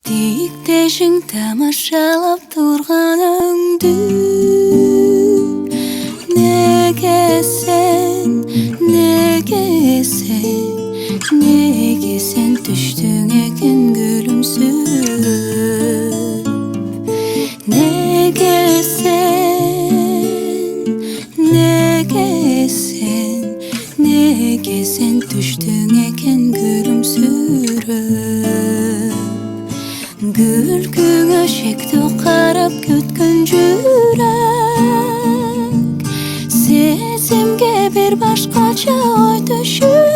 Dikdeşin tamaşalap turganыңды Nege sen düştün ekin gülümsüp Nege sen düştün ekin gülümsüp Gülgüne şekti qarab kütkün жүрек Sezimge bir başqaça oy düşüp